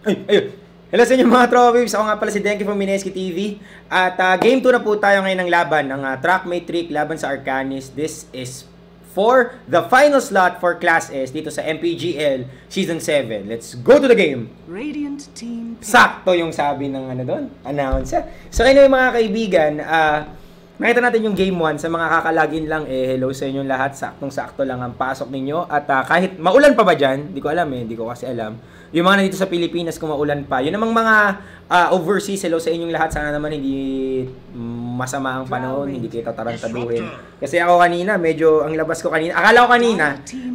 Ayun. Hello sa inyo mga trophies. Ako nga pala si Denki from Mineski TV. At game 2 na po tayo ngayon ng laban ng Trackmate Trick laban sa Arcanis. This is for the final slot for Class S dito sa MPGL Season 7. Let's go to the game! Radiant team. Sakto yung sabi ng doon, announcer. So anyway mga kaibigan, nakita natin yung game 1. Sa mga kakalagin lang, hello sa inyong lahat. Saktong-sakto lang ang pasok ninyo. At kahit maulan pa ba dyan, hindi ko alam hindi ko kasi alam. Yung mga nandito sa Pilipinas, kung maulan pa. Yun namang mga overseas, hello sa inyong lahat. Sana naman hindi masama ang panahon, hindi kayo tatarantaduhin. Kasi ako kanina, medyo, ang labas ko kanina, akala ko kanina,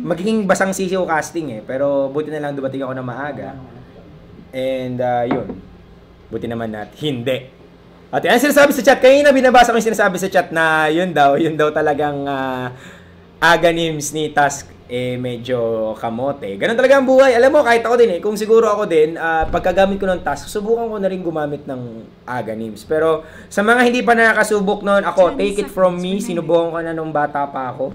magiging basang sisiw casting Pero buti na lang dumating ako na maaga. And yun, buti naman hindi. At yan sinasabi sa chat, kanina binabasa ko yung sinasabi sa chat na yun daw talagang Aganims ni Task medyo kamote. Ganun talaga ang buhay. Alam mo, kahit ako din kung siguro ako din, pagkagamit ko ng Task, subukan ko na rin gumamit ng Aganims. Pero sa mga hindi pa nakakasubok noon, ako, take it from me, sinubukan ko na nung bata pa ako.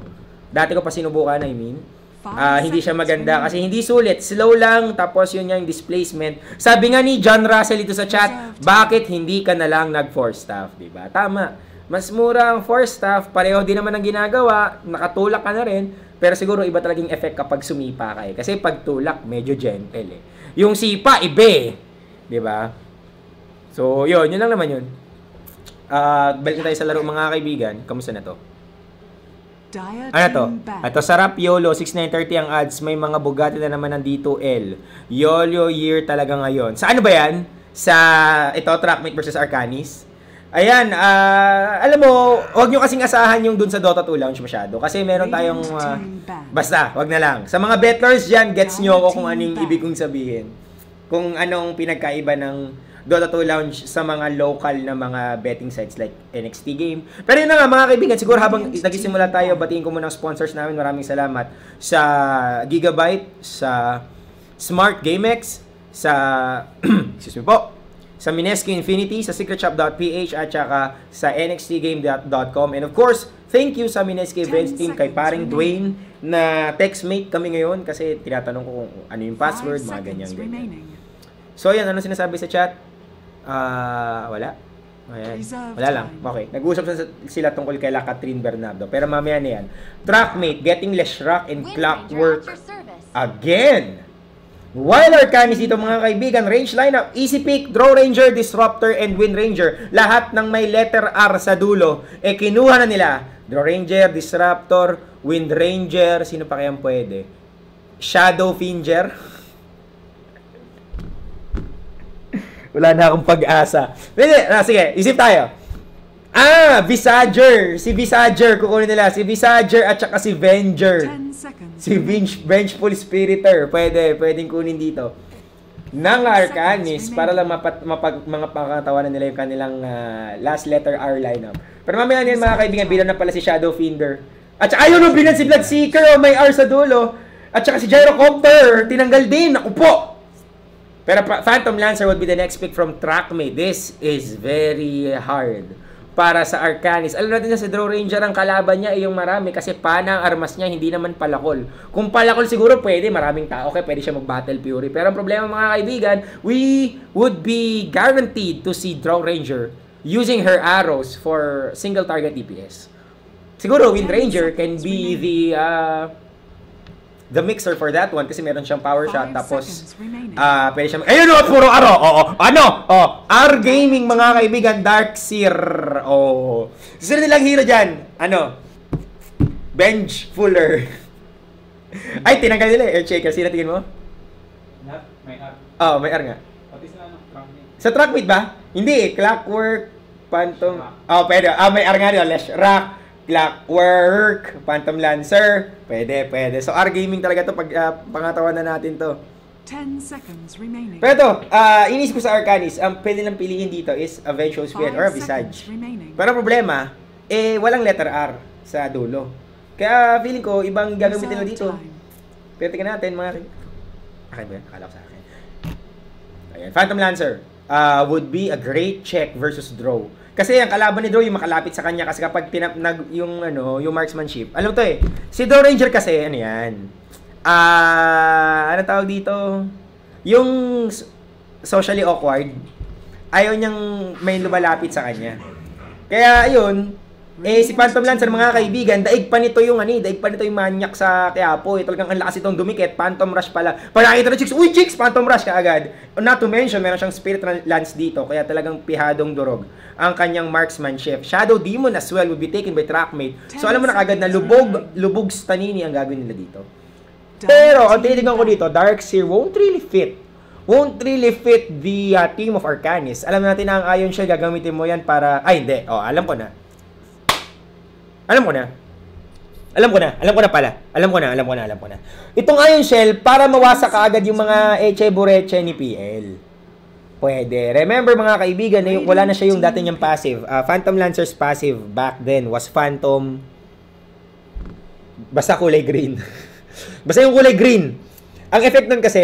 Dati ko pa sinubukan, hindi siya maganda kasi hindi sulit. Slow lang, tapos yun yung displacement. Sabi nga ni John Russell ito sa chat, bakit hindi ka na lang nag-force staff, diba? Tama. Mas mura ang force staff, pareho din naman ang ginagawa, nakatulak ka na rin, pero siguro iba talagang effect kapag sumipa ka Kasi pag tulak, medyo gentle Yung sipa, ibe diba? So, yun lang naman yun. Balik na tayo sa laro mga kaibigan. Kamusta na to? Ano to? Ito, sarap YOLO, 6930 ang ads. May mga Bugatti na naman ng D2L. YOLO year talaga ngayon. Sa ano ba yan? Sa, ito, Trackmate versus Arcanis. Ayan, alam mo, huwag nyo kasing asahan yung dun sa Dota 2 launch masyado. Kasi meron tayong, basta, wag na lang. Sa mga betlers dyan, gets nyo ako kung anong ibig kong sabihin. Kung anong pinagkaiba ng Dota 2 launch sa mga local na mga betting sites like NXT Game. Pero yun na nga mga kaibigan, siguro habang nagsisimula tayo, batiin ko muna ang sponsors namin. Maraming salamat sa Gigabyte, sa Smart GameX, sa, excuse me po, sa Mineski Infinity, sa secretshop.ph at saka sa nxtgame.com. And of course, thank you sa Mineski Events team kay paring Dwayne na textmate kami ngayon kasi tinatanong ko kung ano yung password, mga ganyan. So yan, ano sinasabi sa chat? Wala. Ayan. Wala lang. Okay. Nag-uusap sila tungkol kay Catherine Bernardo. Pero mamaya na yan. Trackmate, getting Leshrac and Clockwork again. While Arcanis dito mga kaibigan, range lineup, Easy Pick, Draw Ranger, Disruptor, and Wind Ranger. Lahat ng may letter R sa dulo, kinuha na nila. Draw Ranger, Disruptor, Wind Ranger, sino pa kayang pwede? Shadow Finger. Wala na akong pag-asa. Sige, isip tayo. Visager. Si Visager, kukunin nila. Si Visager at saka si Venger. Si Vengeful Spiriter. Pwedeng kunin dito. Nang Arcanis, para lang mga pangkatawanan nila yung kanilang last letter R lineup. Pero mamaya yan mga kaibigan, bilang na pala si Shadow Fiender. At saka ayun, bilang si Bloodseeker, may R sa dulo. At saka si Gyrocopter, tinanggal din. Naku po! Pero Phantom Lancer would be the next pick from Trackmate. This is very hard para sa Arcanis. Alam natin na si Draw Ranger ang kalaban niya yung marami kasi pana ang armas niya, hindi naman palakol. Kung palakol siguro pwede, maraming tao, pwede siya mag-Battle Fury. Pero ang problema mga kaibigan, we would be guaranteed to see Draw Ranger using her arrows for single target DPS. Siguro Wind Ranger can be the mixer for that one kasi meron siyang power shot tapos pwede siya ayun puro aro R Gaming mga kaibigan, Darkseer sino nilang hero dyan? Vengeful. Ay tinanggal nila air shaker. Sino tingin mo? May R. May R nga Pati sa Trackmate. sa Trackmate ba? Hindi Clockwork, Phantom pwede may R nga rin Leshrac, Clockwork, Phantom Lancer. Pwede. So, R-Gaming talaga to pag pangatawan na natin to. 10 seconds remaining. Pero to, inisip ko sa Arcanis, ang pwede lang piliin dito is a Vengeful Spirit or a Visage. Pero problema, walang letter R sa dulo. Kaya feeling ko, ibang gagamitin nila dito. Pero tingnan natin, mga... Akin ba yan? Akala ko sa akin. Ayan, Phantom Lancer would be a great check versus draw. Kasi ang kalaban ni Draw yung makalapit sa kanya kasi kapag yung marksmanship. Alam mo to si Draw Ranger kasi ano yan. Ano tawag dito? Yung socially awkward. Ayaw niyang may lumalapit sa kanya. Kaya, ayun, si Phantom Lancer, mga kaibigan, daig pa nito yung manyak sa Quiapo. Talagang ang lakas itong dumikit. Phantom Rush pala. Pag nakita ng chicks, uy, chicks! Phantom Rush kaagad. Not to mention, meron siyang Spirit Lance dito. Kaya talagang pihadong durog ang kanyang marksmanship. Shadow Demon as well will be taken by Trackmate. So, alam mo na kaagad na lubog Stanini ang gagawin nila dito. Pero, ang tinitignan ko dito, Darkseer won't really fit the team of Arcanis. Alam natin na ang Ion Shell, gagamitin mo yan para... Ay, hindi. Alam ko na. Alam ko na. Itong Ion Shell, para mawasak kaagad yung mga Eche Bureche ni PL. Pwede. Remember mga kaibigan, wala na siya yung dati niyang passive. Phantom Lancer's passive back then was Phantom... Basta kulay green. Basta yung kulay green. Ang effect nun kasi,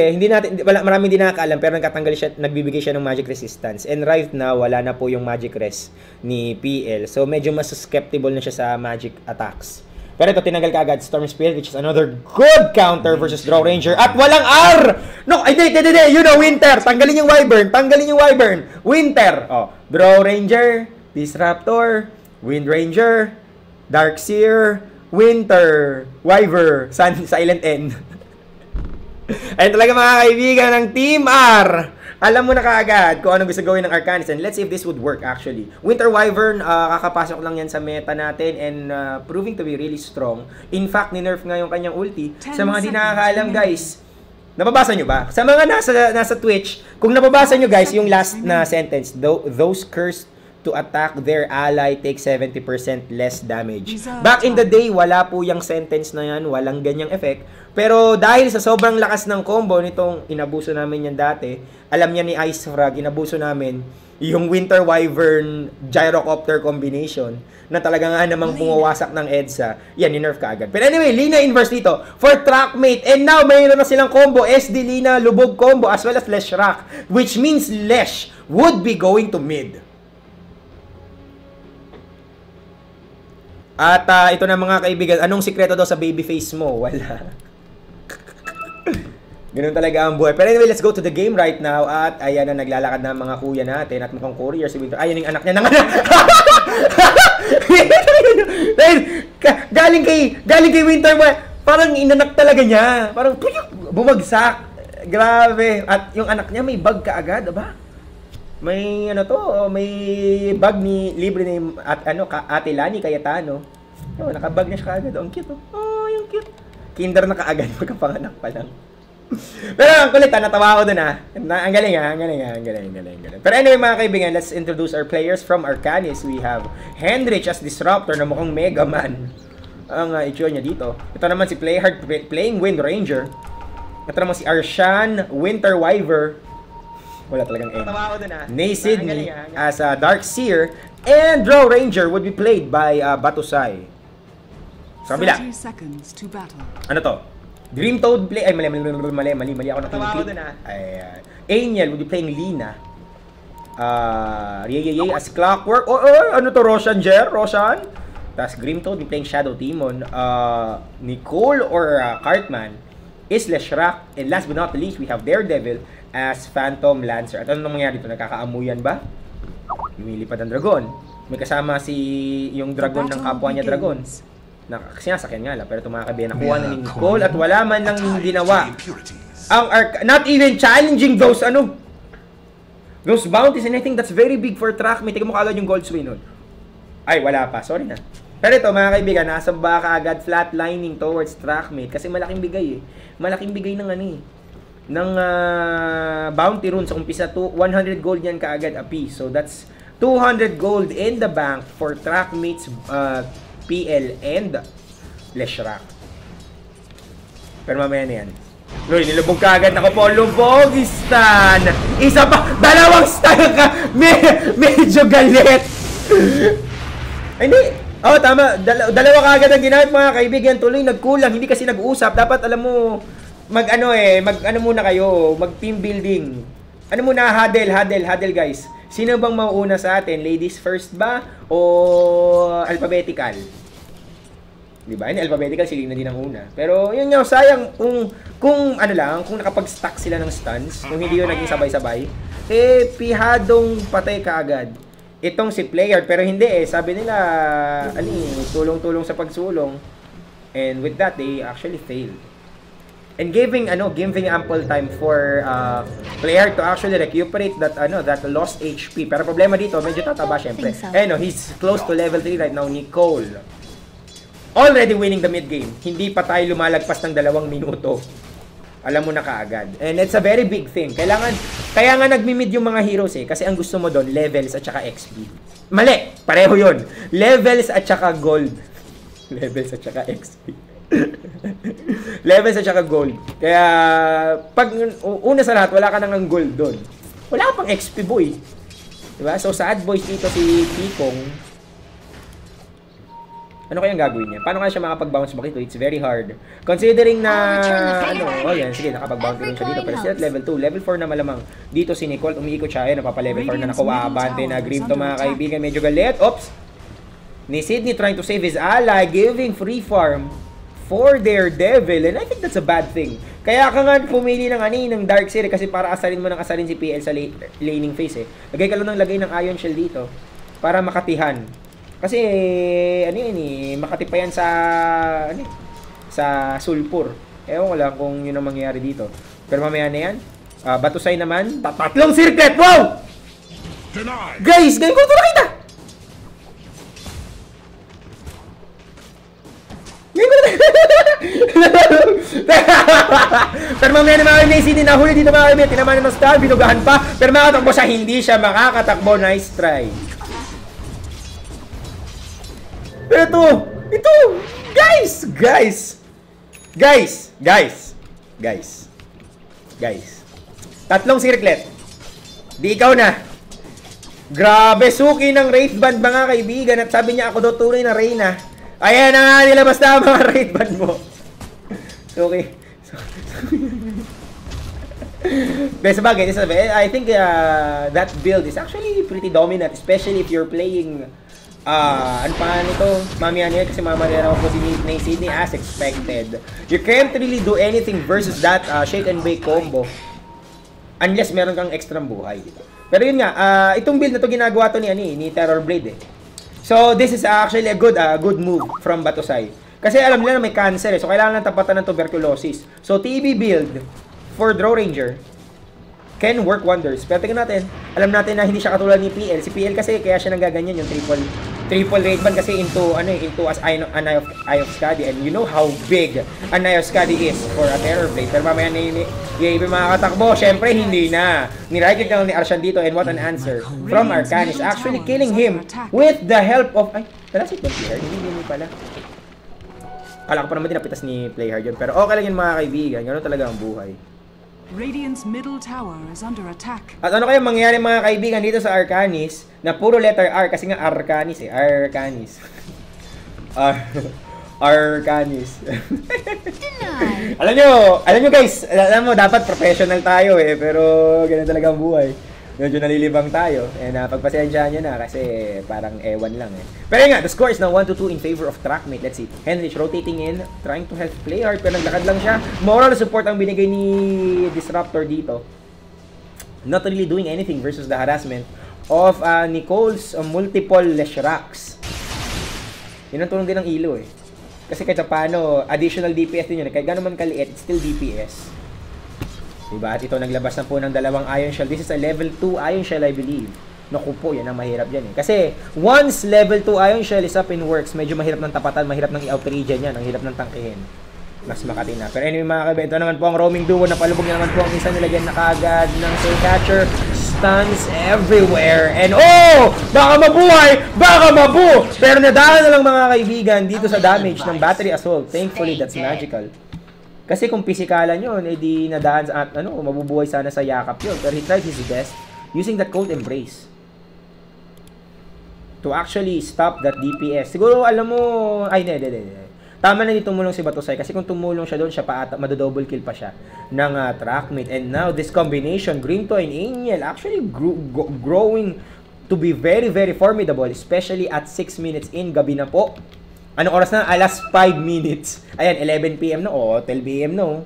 maraming hindi nakakaalam, pero nagbibigay siya ng magic resistance. And right now, wala na po yung magic res ni PL. So, medyo mas susceptible na siya sa magic attacks. Pero ito, tinanggal ka agad Storm Spirit, which is another good counter versus Draw Ranger. At walang R! No, hindi. You know, Winter. Tanggalin yung Wyvern. Winter. Draw Ranger, Disruptor, Wind Ranger, Darkseer, Winter, Wyvern, Silent N. Ayun talaga mga kaibigan ng Team R. Alam mo na kaagad kung anong gusto gawin ng Arcanis. And let's see if this would work actually. Winter Wyvern, kakapasok lang yan sa meta natin and proving to be really strong. In fact, ni-nerf nga yung kanyang ulti. Sa mga di nakakaalam guys, nababasa nyo ba? Sa mga nasa Twitch, kung nababasa nyo guys yung last na sentence, those cursed to attack their ally take 70% less damage. Back in the day, wala po yung sentence na yan, walang ganyang effect. Pero dahil sa sobrang lakas ng combo nitong inabuso namin yan dati, alam niya ni Ice Frog, inabuso namin yung Winter Wyvern Gyrocopter combination na talaga nga namang pumawasak ng EDSA. Yan, ni-nerf ka agad. Pero anyway, Lina inverse dito for Trackmate. And now, mayroon na silang combo, SD Lina, Lubog combo, as well as Lesh Rock. Which means Lesh would be going to mid. At ito na mga kaibigan, anong sikreto daw sa babyface mo? Wala. Ganun talaga ang buhay. Pero anyway, let's go to the game right now. At ayan na, naglalakad na mga kuya natin. At mukhang courier si Winter. Ayan yung anak niya. Galing kay Winter. Parang inanak talaga niya. Parang bumagsak. Grabe. At yung anak niya may bag kaagad. Aba? May may bag ni libre ni Ate Lani Cayetano. Nakabag na siya kaagad. Ang cute. Yung cute. Kinder na kaagad pagkapanganak pa lang. Pero ang kulit, natawa ako dun Ang galing. Pero anyway mga kaibigan, let's introduce our players from Arcanis. We have Henrich as Disruptor na mukhang Mega Man ang itsura niya dito. Ito naman si Playhard playing Wind Ranger. Ito naman si Arshan Winter Wyvern. Wala talagang end. Nay Sydney as Darkseer. And Draw Ranger would be played by Batusay. Sa kabila. Ano to? Dream Toad play... Ay, mali ako nakinig. Ayan. Angel would be playing Lina. Yay as Clockwork. Ano to? Roshan? Tapos Grim Toad would be playing Shadow Demon. Nicole or Cartman is Leshrak. And last but not least, we have Daredevil as Phantom Lancer. At ano nangyari dito? Nagkakaamuyan ba? Lumilipad ang dragon. May kasama yung dragon ng kapwa niya dragon. Sinasakyan nga lang, pero tumakabay. Nakuha na ni Nicole at wala man lang ginawa. Not even challenging those bounties, and I think that's very big for Trackmate. Tingnan mo kaagad yung gold swing nun. Ay, wala pa. Sorry na. Pero ito, mga kaibigan, nasa ba kaagad flatlining towards Trackmate kasi malaking bigay Malaking bigay ng ng bounty rune sa umpisa. 100 gold yan kaagad a piece. So that's 200 gold in the bank for Trackmate's PL and Leshrak. Pero mamaya na yan. Uy, nilubog ka agad ako po. Lubog, stan. Isa pa. Dalawang stan ka. Medyo galit. Hindi. Tama. Dalawa ka agad ang ginamit mga kaibigan. Tuloy nagkulang. Hindi kasi nag-uusap. Dapat alam mo, mag muna kayo. Mag team building. Huddle guys. Sino bang mauuna sa atin? Ladies first ba? O alphabetical? Diba? Hindi alphabetical, si Lina din ang una. Pero yun nga, sayang kung nakapag-stack sila ng stuns, kung hindi yun naging sabay-sabay. pihadong patay kaagad. Itong si player, pero hindi sabi nila, tulong-tulong sa pagsulong. And with that, they actually failed. And giving ample time for player to actually recuperate that lost HP. Pero problema dito, medyo tataba syempre. He's close to level 3 right now, Nicole. Already winning the mid game. Hindi pa tayo lumalagpas ng 2 minuto. Alam mo na kaagad. And it's a very big thing. Kaya nga nagmi-mid yung mga heroes kasi ang gusto mo doon, levels at saka XP. Mali! Pareho yun. Levels at saka gold. Levels at saka XP. Levels at saka gold. Kaya, pag una sa lahat, wala ka nang gold doon. Wala ka pang XP boy. Diba? So, sa ad boys dito si Pikong, ano kayang gagawin niya? Paano kaya siya makapag-bounce back ito? It's very hard. Considering na, yan, sige, nakapag-bounce rin siya dito. Pero siya at level 2. Level 4 na malamang. Dito si Nicole, umiikot siya. Napapa-level 4 na nakuha. Abante na Grim to mga kaibigan. Medyo galit. Oops! Ni Sydney trying to save his ally, giving free farm for their devil. And I think that's a bad thing. Kaya ka nga pumili ng Dark Series kasi para asalin mo ng asalin si PL sa laning phase Lagay ka lang ng lagay ng Ion Shell dito para makatihan. Kasi, makati pa yan sa sulfur. Ewan ko lang kung yun ang mangyayari dito. Pero mamaya na yan. Batusay naman. Tatlong circlet! Wow! Guys! Ganyan ko ito nakita! Pero mamaya na mga kaibigan, hindi nahuli dito mga kaibigan. Tinaman ng star, binugahan pa. Pero makatakbo siya, hindi siya makakatakbo. Nice try. Pero ito, guys. Tatlong circlet. Di ikaw na. Grabe, suki ng Wraith Band mga kaibigan. At sabi niya ako daw tunay na Reyna. Ayan na nga, nilabas na mga Wraith Band mo. Suki. Sabagay, I think that build is actually pretty dominant. Especially if you're playing ano pa nito? Mamaya niya kasi mamaya naman po si Sydney as expected. You can't really do anything versus that shake and bake combo unless meron kang extra buhay dito. Pero yun nga, itong build na to ginagawa to ni Terror Blade So this is actually a good move from Batusay. Kasi alam nila na may cancer so kailangan lang tapatan ng tuberculosis. So TB build for Draw Ranger can work wonders. Pero tingnan natin, alam natin na hindi siya katulad ni PL. Si PL kasi kaya siya nagaganyan yung triple Wraith Band kasi into as Eye of Skadi. And you know how big an Eye of Skadi is for a Terror Blade. Pero mamaya na yung makakatakbo. Syempre, hindi na. Ni-right-click lang ni Arshan dito and what an answer from Arcanis. Actually killing him with the help of... Ay, wala si Playhard. Hindi pala. Kala ko pa naman din napitas ni Playhard yun. Pero okay lang yun mga kaibigan. Gano'n talaga ang buhay. Radiant's middle tower is under attack. At ano kaya mangyayari mga kaibigan dito sa Arcanis na puro letter R kasi nga Arcanis Arcanis. Arcanis. alam nyo guys, alam mo dapat professional tayo pero ganun talaga ang buhay. Medyo nalilibang tayo and pagpasensyahan nyo na kasi parang ewan lang Pero nga, the score is now 1-2 in favor of Trackmate. Let's see. Henrich rotating in, trying to help play hard pero naglakad lang siya. Moral support ang binigay ni Disruptor dito. Not really doing anything versus the harassment of Nicole's multiple Leshraks. Yun ang tulong din ng Ilo Kasi kahit paano, additional DPS din yun. Kahit gano'n man kaliit, it's still DPS. Diba? At ito naglabas na po ng dalawang Ion Shell. This is a level 2 Ion Shell, I believe. Naku po, yan ang mahirap dyan Kasi once level 2 Ion Shell is up in works, medyo mahirap ng tapatan, mahirap ng i-out region yan, ang hirap ng tangkihin. Mas makati na. Pero anyway mga kabento naman po ang roaming duo, napalubog na naman po ang isa nilagyan na kagad ng Soul Catcher. Stuns everywhere. And baka mabuhay! Baka mabu! Pero nadaan na lang mga kaibigan dito sa damage ng Battery Assault. Thankfully, that's magical. Kasi kung pisikalan yun, di nadaan at mabubuhay sana sa yakap yun. Pero he tried his best using that Cold Embrace to actually stop that DPS. Siguro alam mo, tama na tumulong si Batusay kasi kung tumulong siya doon, siya pa ata, madodouble kill pa siya ng Trackmate. And now, this combination, Grinto and Angel, actually growing to be very, very formidable, especially at 6 minutes in. Gabi na po. Anong oras na? Alas 5 minutes. Ayan, 11 PM na. 12 PM na.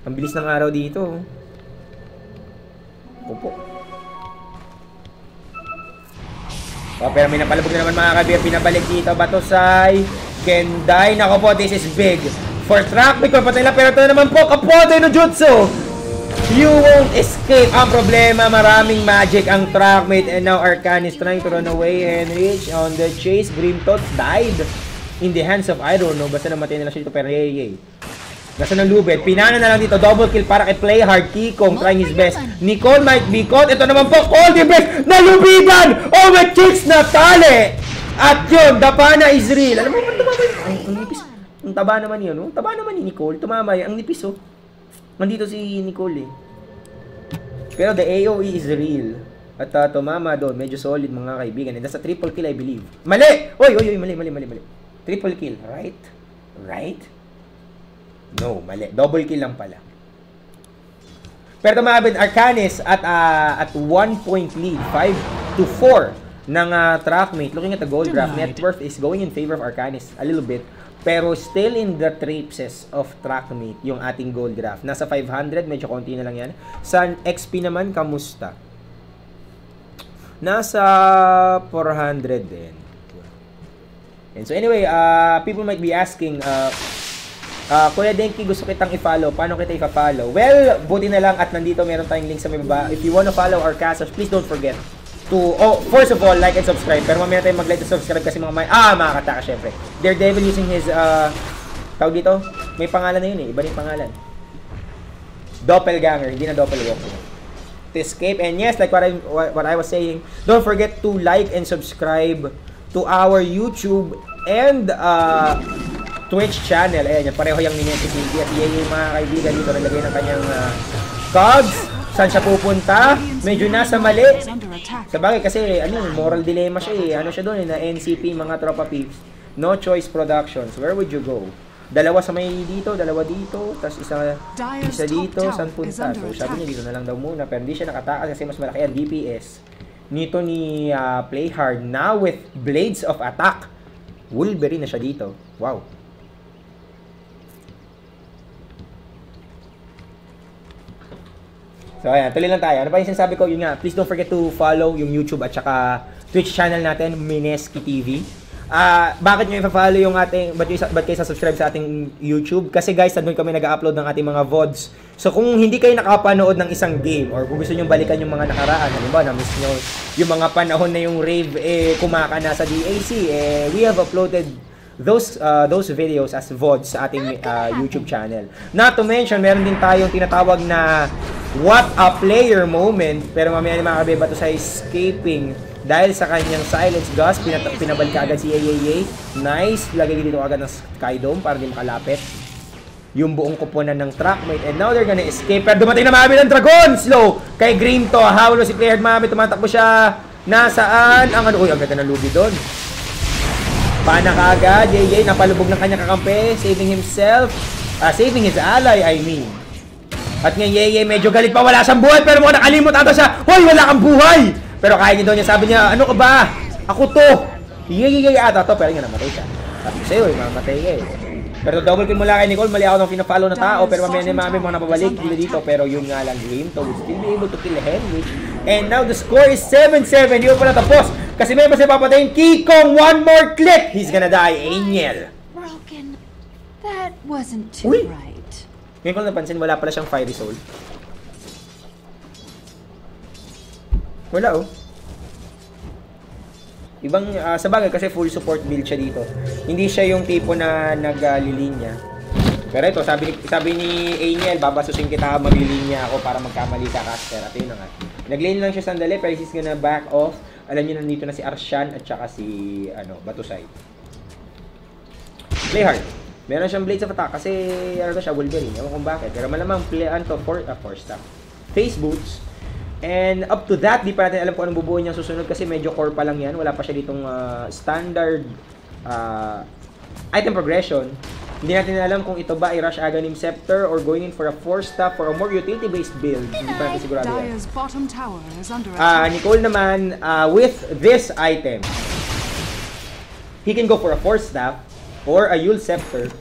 Ang bilis ng araw dito. Naku po. Oh, pero may napalabog na naman mga kabir. Pinabalik dito. Batusay. Kenday. Naku po, this is big. For track, may papatay lang. Pero ito naman po, Kapote no Jutsu. You won't escape. Ang problema, maraming magic ang Trackmate. And now Arcan is trying to run away and reach on the chase. Grimtot died in the hands of, I don't know, basta namatay nila siya dito. Pero yay. Nasa ng lubid. Pinana na lang dito. Double kill para kay Playhard. Kikong trying his best. Nicole might be caught. Ito naman po, Cold Break. Nalubidan! Oh, my chicks na tali! At yun, dapa na Israel. Alam mo, ang tumama yun. Ay, ang nipis. Ang taba naman yun, no? Taba naman ni Nicole. Tumama yun. Ang nipis, oh. Nandito si Nicole, eh. Pero the AOE is real. At tumama doon. Medyo solid, mga kaibigan. And that's a triple kill, I believe. Mali! Oy, mali. Triple kill, right? Right? No, mali. Double kill lang pala. Pero tumabin, Arcanis at 1 point lead. 5-4 ng Trackmate. Looking at the gold graph, net worth is going in favor of Arcanis a little bit. Pero still in the traipses of Trackmate yung ating gold graph. Nasa 500, medyo konti na lang yan. Sa XP naman, kamusta? Nasa 400 din. And so anyway, people might be asking, Kuya Denki, gusto kitang i-follow. Paano kita i-follow? Well, buti na lang at nandito meron tayong link sa may baba. If you wanna follow our casters, please don't forget to, first of all, like and subscribe. Pero mamaya tayo mag-like and subscribe kasi mga makakataka syempre. Daredevil using his, tawag dito, may pangalan na yun eh. Iba na yung pangalan. Doppelganger, hindi na doppelwalker. To escape. And yes, like what I was saying, don't forget to like and subscribe to our YouTube and Twitch channel. Ayan, pareho yung Minesisiggy. At iyan yung mga kaibigan dito nalagay ng kanyang cogs. Saan siya pupunta? Medyo nasa mali. Sabagay kasi moral dilemma siya eh. Ano siya doon na NCP, mga tropa peeps. No Choice Productions. Where would you go? Dalawa sa may dito, dalawa dito, tapos isa dito, saan punta? So sabi niya dito na lang daw muna, pero hindi siya nakatakas kasi mas malaki ang DPS nito ni Playhard. Now with Blades of Attack. Wolverine na siya dito. Wow. So ayan, tuloy lang tayo. Ano pa yung sinasabi ko? Yun nga, please don't forget to follow yung YouTube at saka Twitch channel natin, Mineski TV. Bakit nyo i-follow yung ating, ba't kayo subscribe sa ating YouTube? Kasi guys, doon kami nag-upload ng ating mga VODs. So kung hindi kayo nakapanood ng isang game or kung gusto nyo balikan yung mga nakaraan, halimbawa na-miss nyo yung mga panahon na yung rave kumaka na sa DAC, we have uploaded those videos as VODs sa ating YouTube channel. Not to mention, meron din tayong tinatawag na What a Player moment, pero mamaya ni mga kabeba to sa escaping dahil sa kanyang silence gust, pinabalik agad si Yayayay. Nice, lagay dito agad ng Skydome para di makalapit yung buong kuponan ng Trackmate. And now they're gonna escape. Pero dumating na Mami ng Dragon! Slow! Kay Green to, hawlo si Playhard Mami, tumatakbo siya. Nasaan? Ang uy, ang ganda ng lubi doon. Pana ka agad, Yayay, napalubog ng kanyang kakampi, saving himself, saving his ally, I mean. At ngayon, Yayay, medyo galit pa, wala siyang buhay, pero mukhang nakalimot ata siya. Hoy, wala kang buhay! Pero kaya niya daw niya, sabi niya, ano ka ba? Ako to! Yayay ata to, pero nga namatay siya. Sabi ko sa'yo, mamatay ka eh. Pero double kill mula kay Nicole, mali ako ng pinafollow na tao, pero mamaya ni Mami mga napabalik dito, pero yun nga lang, Grimto would still be able to kill Henry. And now the score is 7-7, hindi ko pala tapos. Kasi may mas papatayin, Kikong, one more click! He's gonna die, Angel. Broken. That wasn't too right. Ngayon ko napansin, wala pala siyang Fiery Soul. Wala oh. Ibang, sa bagay kasi full support build siya dito. Hindi siya yung tipo na naglilinya. Pero ito, sabi ni Angel, babasusin kita, maglilinya ako para magkamali ka, caster. At yun na nga. Naglane lang siya sandali, pero he's gonna back off. Alam niyo, nandito na si Arshan at saka si, Batusay. Playhard. Meron siyang Blades of Attack kasi siya Wolverine. Ewan kung bakit. Pero malamang face boots. And up to that, di pa natin alam kung anong bubuo niyang susunod kasi medyo core pa lang yan. Wala pa siya ditong standard item progression. Hindi natin alam kung ito ba ay Rush Aghanim Scepter or going in for a 4-staff for a more utility-based build. Hindi pa natin sigurado yan. Nicole naman, with this item, he can go for a 4-staff or a Yule Scepter.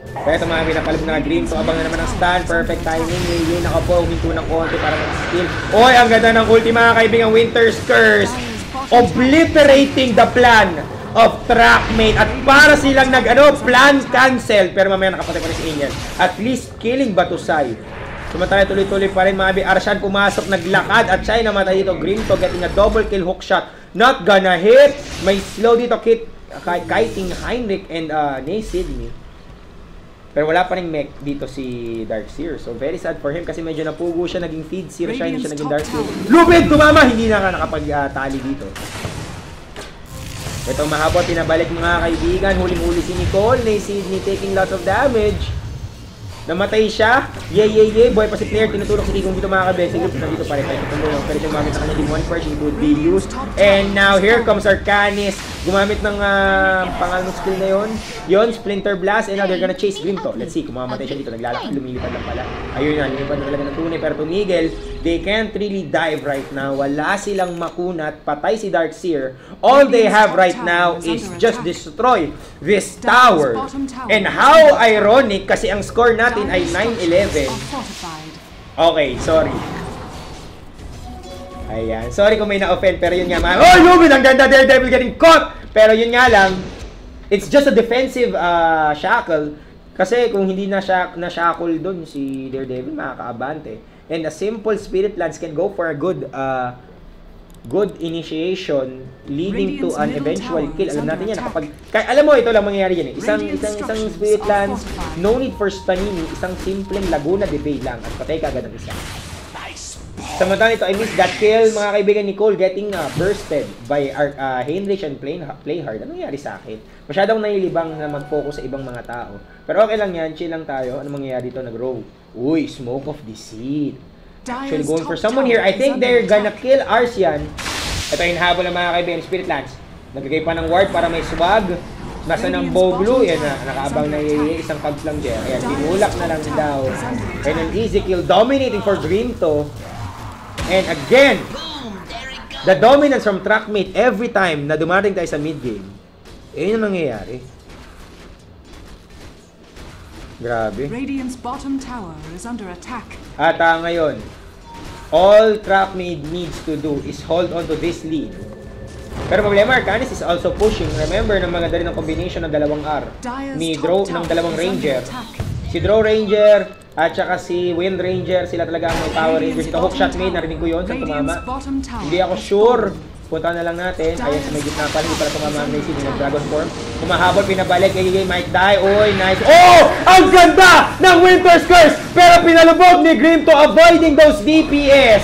Kaya ito mga pinapalab na green. So abang na naman ang stun. Perfect timing. Yay, nakapo. Huminto ng konti para mag-skill. Oy, ang ganda ng ulti mga kaibigan. Winter's Curse. Obliterating the plan of Trackmate. At para silang plan cancel. Pero mamaya nakapatay pa rin si Angel. At least killing Batusay. Sumantala tuloy-tuloy pa rin mga kaibigan. Arshan pumasok, naglakad. At siya ay namatay dito. Grimto getting a double kill hook shot. Not gonna hit. May slow dito kiting Heinrich and Nay Sydney. Pero wala pa rin mech dito si Darkseer. So very sad for him kasi medyo napugo siya, naging feed seer siya, hindi siya naging Darkseer. Lubid! Tumama! Hindi na nakapag-tali dito. Ito mahabot, pinabalik mga kaibigan. Huling-huli si Nicole. Nay Sydney taking lots of damage. Namatay siya. Yay. Boy pa si player. Tinutulok si Kikong dito mga kabesig. Nandito pa rin tayo. Pwede siyang gamit sa kanya. One person would be used. And now here comes Arcanis. Gumamit ng pangalong skill na yun. Yun, Splinter Blast. And now they're gonna chase Grimto. Let's see kung mamamatay siya dito. Naglalakad. Lumilipad lang pala. Ayun na. Lumilipad na talaga ng tunay. Pero tumigil. They can't really dive right now. Wala silang makunat. Patay si Darkseer. All they have right now is just destroy this tower. And how ironic kasi ang score natin ay 9-11. Okay, sorry. Ayan. Sorry kung may na-offend, pero yun nga mga... Oh, Lubid! Ang ganda! Daredevil getting caught! Pero yun nga lang, it's just a defensive shackle. Kasi kung hindi na-shackle dun si Daredevil, makakaabante. And a simple Spirit Lance can go for a good initiation leading to an eventual kill. Alam natin yan kapag alam mo ito lang mangyayari yan eh. Isang Spirit Lance, no need for stunning, isang simpleng Laguna de Bay lang at patay ka agad ang isa. Samantala ito, I missed that kill mga kaibigan. Nicole getting bursted by Heinrich and Playhard. Anong nangyari sa akin? Masyadong nailibang na mag-focus sa ibang mga tao. Pero okay lang yan, chill lang tayo. Ano mangyayari dito? Nag-row. Uy, Smoke of Deceit. Actually going for someone here. I think they're gonna kill Arsian. Ito yung habol ng mga kaibigan, Spirit Lance. Nagkagay pa ng ward para may swag. Nasa ng bow blue. Yan na, nakaabang na isang cogs lang dyan. Ayan, binulak na lang daw. And an easy kill. Dominating for Grimto. And again, the dominance from Trackmate every time na dumating tayo sa mid-game. Yun yung nangyayari. Grabe. Radiant's bottom tower is under attack. At ngayon, all Trackmate needs to do is hold on to this lead. Pero problema, Arcanis is also pushing. Remember, ng mga dali ng combination ng dalawang R. Ni Draw ng dalawang Ranger. Si Draw Ranger at saka si Wind Ranger, sila talaga ang may Power Rangers. Ito, hookshot made, narinig ko yun sa tumama. Hindi ako sure. Punta na lang natin. Ayan, sa may gitna pa, hindi pala tumama ang Macy ng Dragon Form. Kumahabol, pinabalik, might die. Oy, nice. Oh! Ang ganda ng Winter's Curse! Pero pinalubog ni Grimto, avoiding those DPS.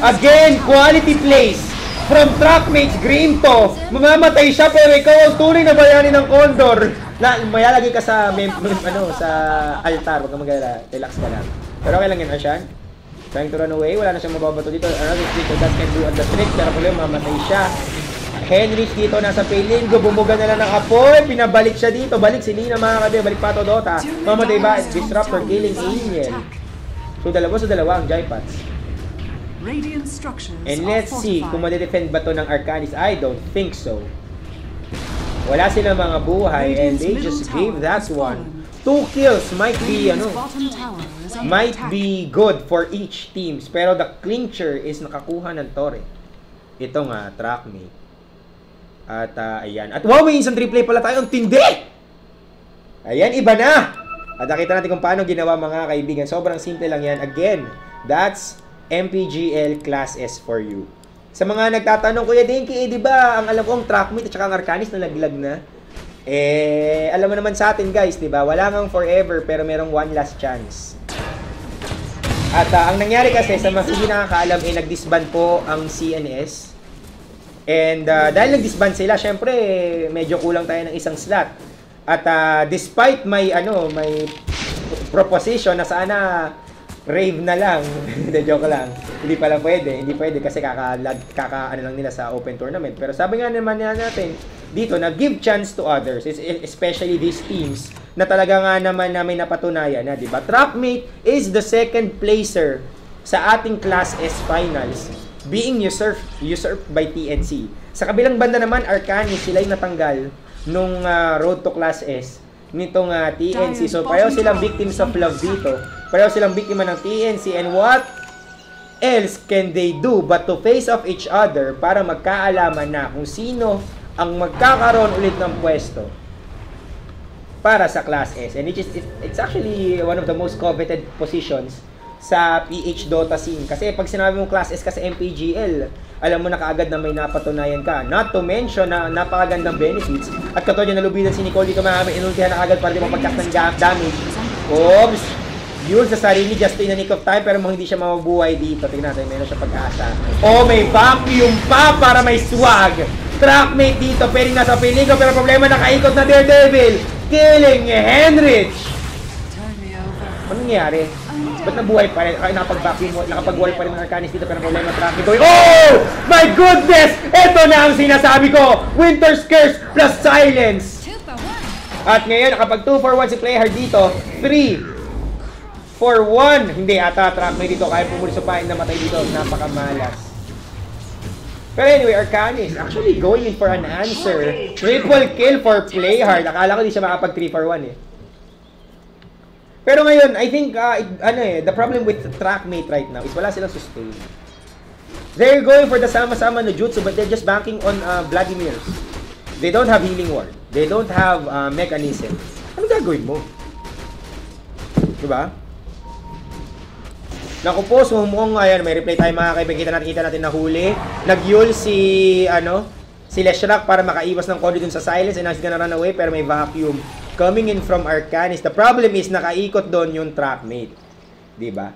Again, quality plays from Trackmates. Grimto, mamamatay siya pero ikaw ang tunay na bayani ng Condor. Mayalagay ka sa sa altar, wag kang mag-alala, relax ka lang. Pero okay lang yan, Arshan. Trying to run away, wala na siyang mababato dito. Another trick that can do at the trick, pero problema, mamatay siya. Henrich dito nasa Paylingo, bumuga na lang ng apoy, pinabalik siya dito. Balik si Lina mga kabi, balik pa to Dota. Mamatay ba? Disruptor killing Alien. So dalawa ang Jaipots. And let's see kung madedefend ba to ng Arcanis. I don't think so. Wala silang mga buhay and they just gave that one. 2 kills might be good for each teams, pero the clincher is nakakuha ng Torre. Ito nga, Trackmate. At ayan. At wow, may instant replay pala tayo. Ang tindi! Ayan, iba na! At nakita natin kung paano ginawa mga kaibigan. Sobrang simple lang yan. Again, that's MPGL Class S for you. Sa mga nagtatanong, Kuya Dinky, di ba ang alam ko ang Trackmate at saka ang Arcanis na naglag na? Alam mo naman sa atin guys, di ba? Wala ngang forever pero merong one last chance. At ang nangyari kasi sa mga hindi nakakaalam, nag-disband po ang CNS. And dahil nag-disband sila, syempre medyo kulang tayo ng isang slot. At despite may proposition na sana Rave na lang. Hindi, joke lang. Hindi pala pwede. Hindi pwede kasi ano lang nila sa open tournament. Pero sabi nga naman natin dito na give chance to others, especially these teams na talaga nga naman na may napatunayan na, di ba? Trackmate is the second placer sa ating Class S Finals being usurped by TNC. Sa kabilang banda naman, Arcanis, sila yung natanggal nung Road to Class S. nitong TNC. So, pareho silang victims of love dito. Pareho silang biktima ng TNC. And what else can they do but to face off each other para magkaalaman na kung sino ang magkakaroon ulit ng pwesto para sa Class S. And it's actually one of the most coveted positions sa PH Dota scene. Kasi pag sinabi mo Class S ka sa MPGL, alam mo na kaagad na may napatunayan ka. Not to mention na napakagandang benefits. At katulad yung nalubidan si Nicole, dito maraming inultihan na agad para di mapagkas ng damage. Oops! Yun sa sarili, just in a nick of time, pero hindi siya mabubuhay dito. Tingnan natin, meron siya pag-asa. Oh, may vacuum pa para may swag! Trackmate dito, pwedeng nasa peligro, pero problema nakaikot na Daredevil! Killing Henrich! Anong nangyari? Ba't nabuhay pa rin? Ay, nakapag-wall pa rin ng Arcanis dito, pero problema Trackmate going. Oh! My goodness! Ito na ang sinasabi ko! Winter's Curse plus Silence! At ngayon, nakapag 2 for 1 si Playhard dito, 3 for 1. Hindi ata Trackmate dito. Kaya pumulisupain na matay dito. Napakamalas. Pero anyway, Arcanis actually going in for an answer. Triple kill for Playhard. Akala ko di siya makapag 3 for 1 eh. Pero ngayon, I think, the problem with Trackmate right now is wala silang sustain. They're going for the sama-sama no jutsu, but they're just banking on Vladimir's. They don't have healing ward. They don't have mechanism. Ano gagawin mo? Diba? Naku po, sumuong, ayan, may replay tayo mga kaibigan. Kita natin nahuli. Nag-yul si Leshrac para makaiwas ng Cody dun sa Silence and now he's gonna run away pero may vacuum coming in from Arcanis. The problem is, nakaikot doon yung Trackmate. Diba?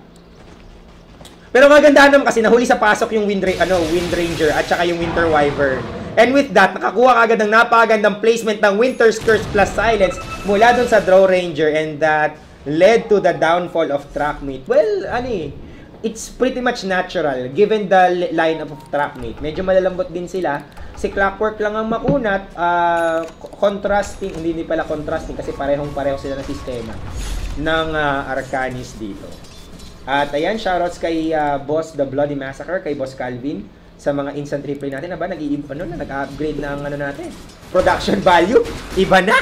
Pero maganda naman kasi nahuli sa pasok yung Wind Ranger at saka yung Winter Wyvern. And with that, nakakuha kagad ng napakagandang placement ng Winter's Curse plus Silence mula dun sa Draw Ranger and that led to the downfall of Trackmate. Well, it's pretty much natural given the lineup of Trackmate. Medyo malalambot din sila. Si Clockwork lang ang makunat. Contrasting, hindi pala contrasting kasi parehong-pareho sila ng sistema ng Arcanis dito. At ayan, shoutouts kay Boss The Bloody Massacre, kay Boss Calvin sa mga instant replay natin. Aba, nag-upgrade na ang natin. Production value, iba na!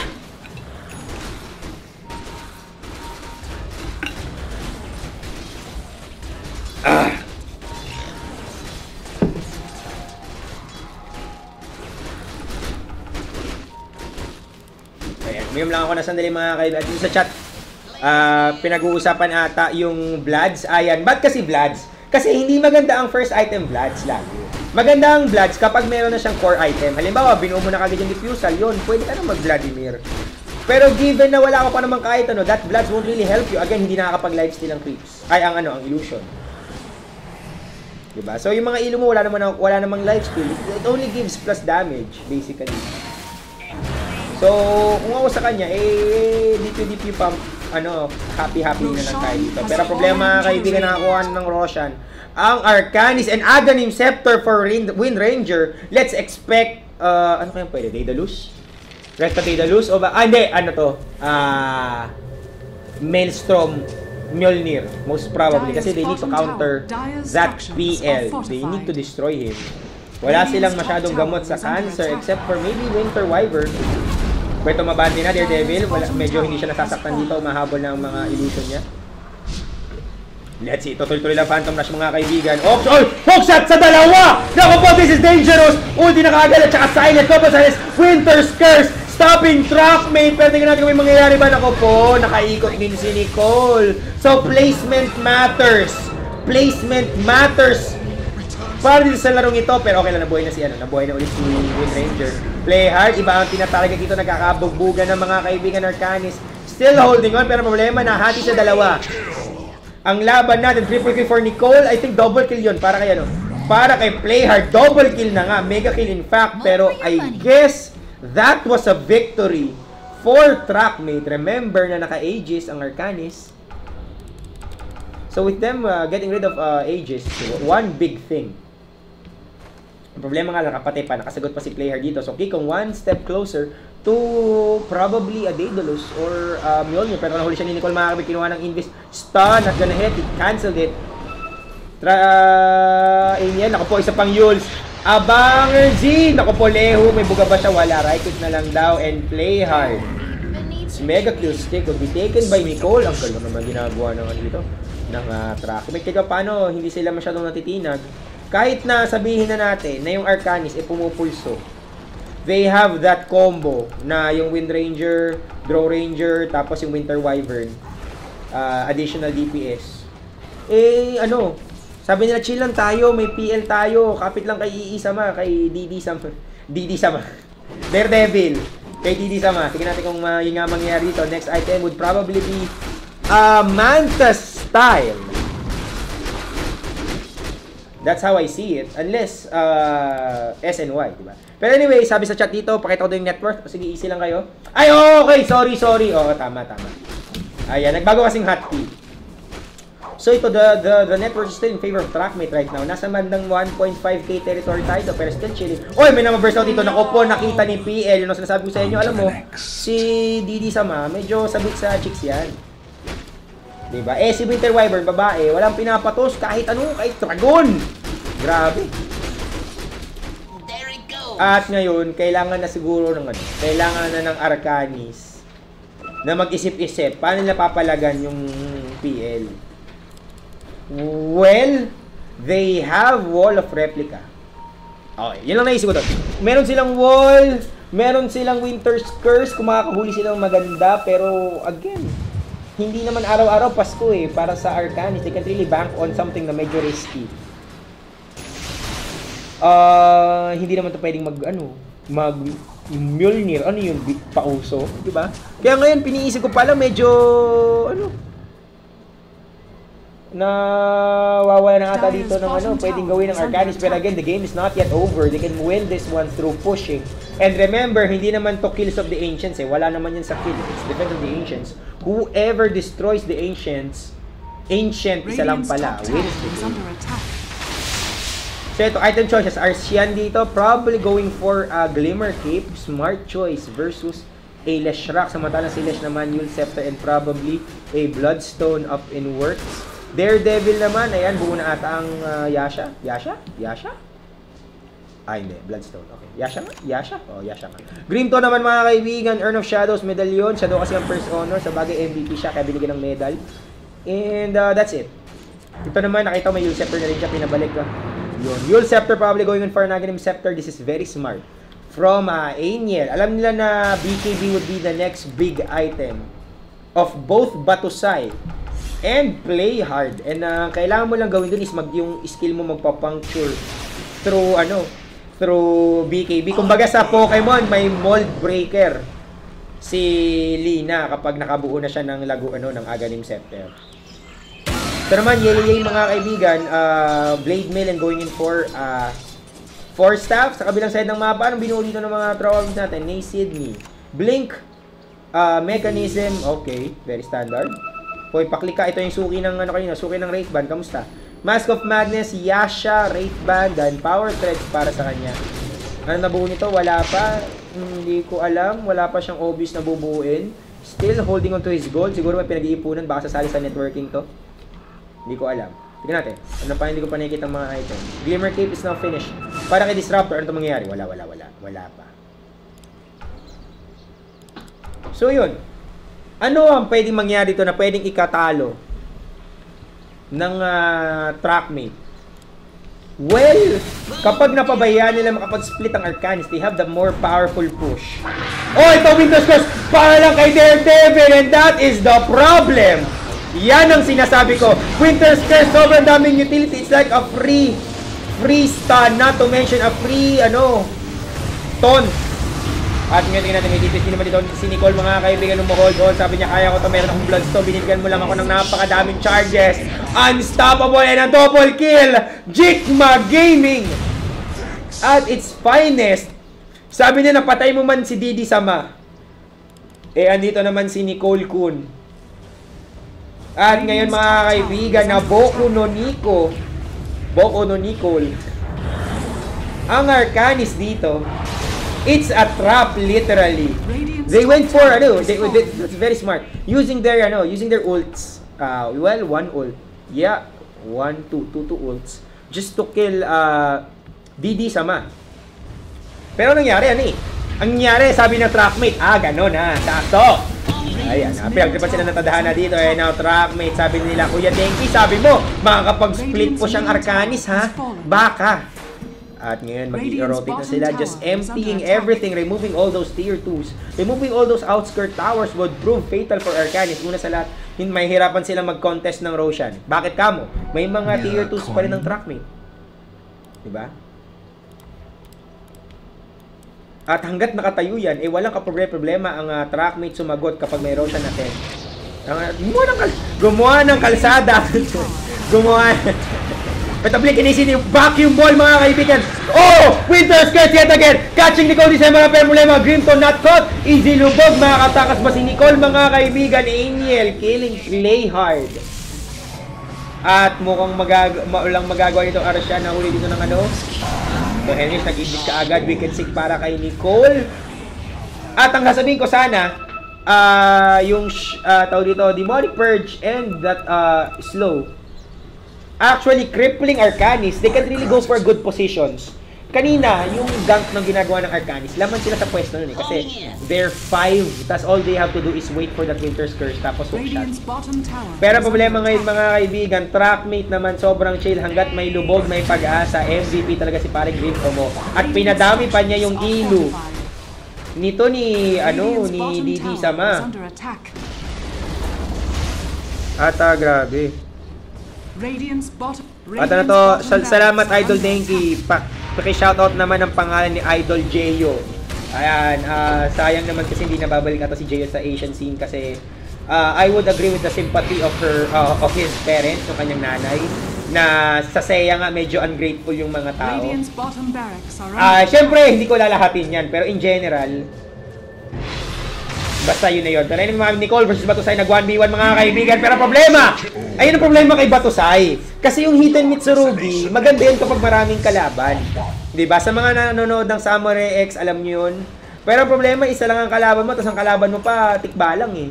Ayan, mayroon lang ako na sandali mga kaibigan. At sa chat, pinag-uusapan ata yung Bloods. Ayan, ba't kasi Bloods? Kasi hindi maganda ang first item Bloods lagi. Maganda ang Bloods kapag meron na siyang core item. Halimbawa, binuo mo na kagad yung diffusal, yun, pwede ka na mag-Vladimir. Pero given na wala ka pa naman kahit that Bloods won't really help you. Again, hindi nakakapag-lifesteal ang creeps. Ay, ang illusion. Diba? So, yung mga ilo mo, wala namang lifesteal. It only gives plus damage, basically. So, kung ako sa kanya, DP pump, happy-happy na lang tayo dito. Pero problema, kaibigan, nakakuha ng Roshan. Ang Arcanis and Aghanim Scepter for Wind Ranger. Let's expect, ano kaya pwede? Daedalus? Resta Daedalus? O ba? Hindi, Maelstrom Mjolnir, most probably. Kasi they need to counter that PL. They need to destroy him. Wala silang masyadong gamot sa cancer except for maybe Winter Wyvern. Pwede mabandi na Daredevil. Medyo hindi siya nasasaktan dito. Mahabol ng mga illusion niya. Let's see. Tuloy-tuloy lang Phantom Rush mga kaibigan. Hookshot sa dalawa! Naku po, this is dangerous! Ulti na kagad at saka Silent. Silence. Winter's Curse. Stopping Trackmate. Pero tingnan natin kung may mangyayari ba. Naku po, nakaikot din si Nicole. So, placement matters. Placement matters. Para dito sa larong ito, pero okay lang, nabuhay na nabuhay na ulit si Wind Ranger. Play hard, iba ang tinatarget dito, nagkakabugbugan ng mga kaibigan Arcanis. Still holding on, pero problema, nahati sa dalawa. Ang laban natin, triple kill for Nicole, I think double kill yun, para kay para kay Play Hard, double kill na nga, mega kill in fact, pero I guess that was a victory for Trackmate. Remember na naka-Aegis ang Arcanis. So with them getting rid of Aegis, one big thing. Ang problema nga lang, kapatid pa, nakasagot pa si Player dito. So, Kikong one step closer to probably a Daedalus or Mjolnir. Pero nahuli siya ni Nicole, mga kabig, kinuha ng Invis. Stun, not gonna hit, he cancelled it. Yan, naku po, isa pang Yules. Abanger Z, naku po, Lehu, may buga ba siya? Wala, right click na lang daw and play hard. mega kill stick will be taken by Nicole. Ang galing naman ginagawa ng dito ng Trackmate. Kaya paano hindi sila masyadong natitinag? Kahit na sabihin na natin na yung Arcanis pumupulso. They have that combo na yung Wind Ranger, Draw Ranger, tapos yung Winter Wyvern. Additional DPS. Sabi nila chill lang tayo, may PL tayo, kapit lang kay Iisama, kay DD Sama. Daredevil, kay DD Sama. Tingnan natin kung yun nga mangyayari dito. Next item would probably be Manta style. That's how I see it. Unless SNY, diba? Pero anyway, sabi sa chat dito, pakita ko din yung net worth. Sige, easy lang kayo. Ay, okay, sorry. Tama. Ayan, nagbago kasing hotkey. So ito, the network is still in favor of Trackmate right now. Nasa mandang 1.5k territory tayo, pero still chilling. Oy, may namaburst out dito. Naku po, nakita ni PL. Yun ang sinasabi ko sa inyo. Alam mo, si DD Sama, medyo sabit sa chicks yan. Diba? Si Winter Wyvern, babae, walang pinapatos kahit dragon. Grabe. At ngayon, kailangan na siguro kailangan na ng Arcanis na mag-isip-isip. Paano nila papalagan yung PL? Well, they have Wall of Replica. Okay, yun lang naisip ko doon. Meron silang wall, meron silang Winter's Curse, kung makakahuli silang maganda, pero again, hindi naman araw-araw Pasko para sa Arcanis. They can't really bank on something na medyo risky. Hindi naman to pwedeng mag Mjolnir. Ano yun? Pauso? Diba? Kaya ngayon, piniisip ko pala medyo, nawawala na ata dito ng pwedeng gawin ng Arcanis. Pero again, the game is not yet over. They can win this one through pushing. And remember, hindi naman to kills of the Ancients Wala naman yan sa kill. It's defense of the Ancients. Whoever destroys the Ancients, Ancient isa lang pala, wins the game. So ito, item choices. Arcian dito, probably going for a Glimmer Cape. Smart choice versus a Leshrac. Samantalang si Lesh naman, Yule Scepter, and probably a Bloodstone up in works. Daredevil naman, ayan, buo na ata ang Yasha. Yasha? Hindi, Bloodstone. Okay. Yasha nga? Yasha nga. Grimto naman mga kaibigan, Urn of Shadows, medallion. Shadow kasi ang first honor. Sa bagay, MVP siya, kaya binigyan ng medal. And that's it. Ito naman, nakita mo, may Yule Scepter na rin siya, pinabalik ka. Yun. Yule Scepter probably going in for an Aghanim Scepter. This is very smart. From Aniel. Alam nila na BKB would be the next big item of both Batusai and play hard. And kailangan mo lang gawin dun is yung skill mo magpa-puncture through through BKB. Kumbaga sa Pokemon, may Mold Breaker si Lina kapag nakabuo na siya ng ng Aghanim Scepter. Ito naman, yay mga kaibigan, Blade Mail and going in for 4 staff sa kabilang side ng mapa. Anong binuo dito ng mga trawag natin? Nay Sydney. Blink, Mechanism, okay, very standard. Hoy, paklika, ito yung suki ng suki ng Wraithband, kamusta? Mask of Madness, Yasha, Wraithband, dan Power Threads para sa kanya. Ano nabuo nito? Wala pa. Hindi ko alam. Wala pa siyang obvious na bubuuin. Still holding on to his gold. Siguro may pinag-iipunan. Baka sasali sa networking to. Hindi ko alam. Tignan natin. Ano pa, hindi ko pa nakikita ang mga item. Glimmer Cape is now finished. Para kay Disruptor, ano ito mangyayari? Wala pa. So yun. Ano ang pwedeng mangyari dito na pwedeng ikatalo ng Trackmate? Well, kapag napabayaan nila makapag-split ang Arcanis, they have the more powerful push. Oh, ito Winter's Curse para lang kay Daredevil, and that is the problem. Yan ang sinasabi ko. Winter's Curse, sobrang daming utility. It's like a free stun, not to mention a free, taunt. At ngayon tingnan natin, may DPS naman dito si Nicole, mga kaibigan ng hold on. Sabi niya, kaya ko to, meron akong Bloodstone. Binigyan mo lang ako ng napakadaming charges. Unstoppable and a double kill. Jigma Gaming at its finest. Sabi niya, napatay mo man si Didi Sama. Andito naman si Nicole Kun. At ngayon mga kaibigan, na Boku no Nicole. Ang Arcanis dito, it's a trap literally. They went for that's very smart. Using their ults. One ult. Yeah, 2 ults just to kill Didi Sama. Pero nangyari Ang nangyari, sabi ng Trackmate, gano'n sakto. Ayan, pinagtripan sila ng tadhana dito. Now, trackmate, sabi nila, Kuya Denki, sabi mo, makakapag-split po siyang Arcanis, ha? Baka. At ngayon, mag-rotate na sila, just emptying everything, removing all those tier 2s. Removing all those outskirt towers would prove fatal for Arcanis. Una sa lahat, may hirapan silang mag-contest ng Roshan. Bakit kamo? May mga tier 2s pa rin ng trackmate. Diba? At hanggat nakatayo yan, walang kaproblema ang trackmate sumagot kapag may Roshan na 10. Gumawa ng kalsada. Gumawa. Patablik inisin yung vacuum ball, mga kaibigan. Oh! Winter Skirt yet again! Catching Nicole December, pero problema. Grimton not caught. Easy lubog, makakatakas ba si Nicole, mga kaibigan. Aniel killing play hard. At mukhang walang magagawa nito. Arasya, nahuli dito ng ano. So Henry, nag-ibig ka agad. Wicked Sick para kay Nicole. At ang sasabihin ko sana, yung tawag dito, Demonic Purge and that slow. Actually, crippling Arcanis, they can really go for good positions. Kanina, yung gank ng ginagawa ng Arcanis, laman sila sa pwesto nun eh. Kasi they're 5, tas all they have to do is wait for that Winter's Curse, tapos hook shot. Pero problema ngayon, mga kaibigan, trackmate naman sobrang chill hanggat may lubog, may pag-asa. MVP talaga si Pare Grinto mo. At pinadami pa niya yung ilu nito ni Didi Sama. At grabe. At ano to, salamat Idol Denki. Paki-shoutout naman ang pangalan ni Idol Jeyo. Ayan, sayang naman kasi hindi nababalik ata si Jeyo sa Asian scene kasi I would agree with the sympathy of his parents, yung kanyang nanay, na sa Seiya nga medyo ungrateful yung mga tao. Syempre, hindi ko lalahatin yan, pero in general, basta yun na yun. Pero yun mga Nicole versus Batusay, nag 1v1 mga kaibigan. Pero problema! Ayun ang problema kay Batusay. Kasi yung Hidden Mitsurugi, maganda yun kapag maraming kalaban. Diba? Sa mga nanonood ng Samurai X, alam nyo yun. Pero ang problema, isa lang ang kalaban mo, tapos ang kalaban mo pa, tikbalang eh.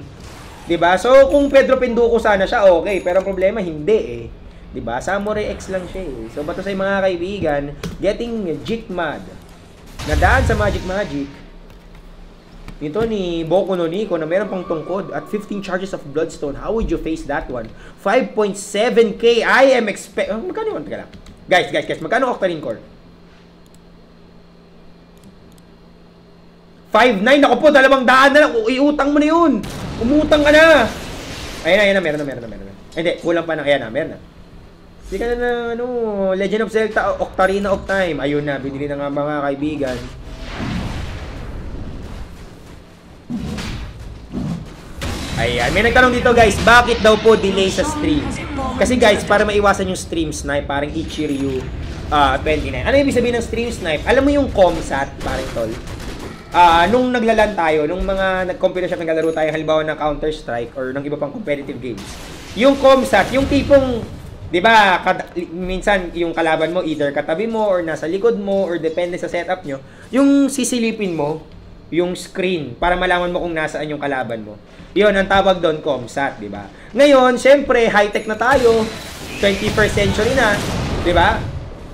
Diba? So, kung Pedro Pinduco sana siya, okay. Pero ang problema, hindi eh. Diba? Samurai X lang siya eh. So, Batusay mga kaibigan, getting Jit Mad. Nadaan sa Magic. Ito ni Boku no Nico na meron pang tungkod at 15 charges of Bloodstone. How would you face that one? 5.7k. I am magkano yun? Teka lang. Guys. Magkano Octarine Core? 5.9. Ako po, 200 na lang. Iutang mo na yun. Umutang ka na. Ayan na. Meron na. Hindi, kulang pa na. Ayan na, meron na. Hindi ka na Legend of Zelda, Octarina of Time. Ayun na, binili na nga mga kaibigan. Ayan, may nagtanong dito guys, bakit daw po delay sa stream? Kasi guys, para maiwasan yung stream snipe, parang Ichiryu 29. Ano ibig sabihin ng stream snipe? Alam mo yung comsat, parang tol? Nung naglalan tayo, nung mga nag-competition naglalaro tayo, halimbawa ng Counter-Strike or ng iba pang competitive games. Yung comsat, yung tipong, di ba, minsan yung kalaban mo, either katabi mo or nasa likod mo or depende sa setup nyo, yung sisilipin mo, yung screen para malaman mo kung nasaan yung kalaban mo. Yun, ang tawag doon, comsat, di ba? Ngayon, syempre, high-tech na tayo. 21st century na, di ba?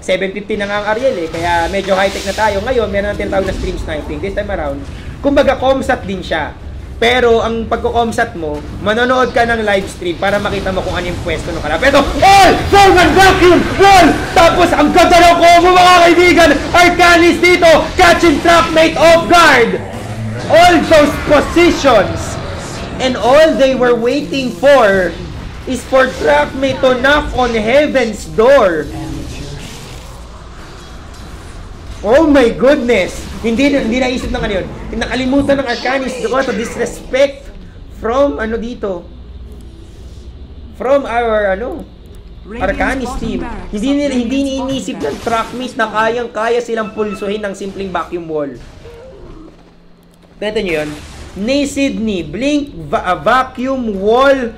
750 na nga ang Ariel eh, kaya medyo high-tech na tayo. Ngayon, meron natin tinatawag na stream sniping. This time around, kumbaga, comsat din siya. Pero, ang pagko-comsat mo, manonood ka ng live stream para makita mo kung ano yung pwesto ng kalaban. Pero, all! Forward vacuum! Wall! Tapos, ang ganda ng combo, mga kaibigan! Arcanis dito! Catching trackmate off guard! All those positions! And all they were waiting for is for trackmate to knock on heaven's door. Oh my goodness! Hindi naisip ng ano yun. Nakalimutan ng Arcanis because of disrespect from from our Arcanis team. Hindi iniisip ng trackmate na kayang-kaya silang pulsuhin ng simpleng vacuum wall. Tignan nyo yun. Sydney, Blink, Vacuum Wall,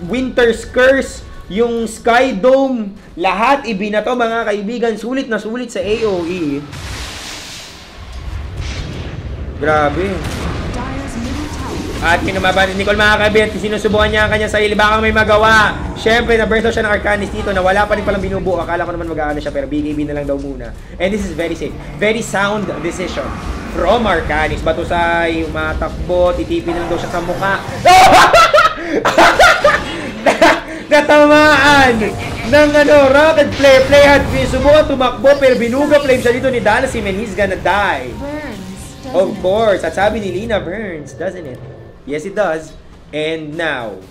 Winter's Curse, yung Sky Dome, lahat ibinato mga kaibigan. Sulit na sulit sa AOE. Grabe. At kinumaba ni Nicole mga kaibigan, sinusubukan niya ang kanyang sarili, baka may magawa. Siyempre, na-burst siya ng Arcanis dito na wala pa rin palang binubuo. Akala ko naman mag-aano siya, pero BKB na lang daw muna. And this is very safe. Very sound decision. from Arcanis. Batusay, umatakbo, titipin na lang daw siya sa mukha. Natamaan ng rocket play at subukan tumakbo pero binuga flame siya dito ni Dalasim and he's gonna die. Burns, doesn't Of it? course, at sabi ni Lina, burns, doesn't it? Yes, it does. And now,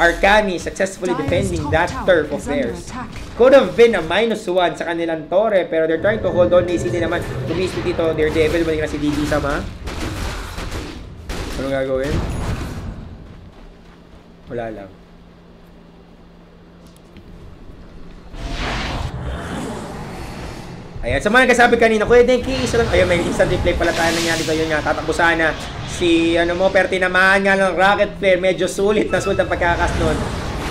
Arcani successfully Dire's defending top that tower turf of is under theirs. attack. Could have been a -1 sa kanilang Torre, pero they're trying to hold on. ACD naman, tumisip dito, Daredevil, balik na si DD Sama. Anong gagawin? Wala lang. Ayan, sa mga nagkasabi kanina, Kuya Denki, isa lang, ayun, may instant replay pala tayo nangyari dito, yun nga, tatakbo sana si, pero tinamaan nga ng rocket flare, medyo sulit na sulit ang pagkakas nun.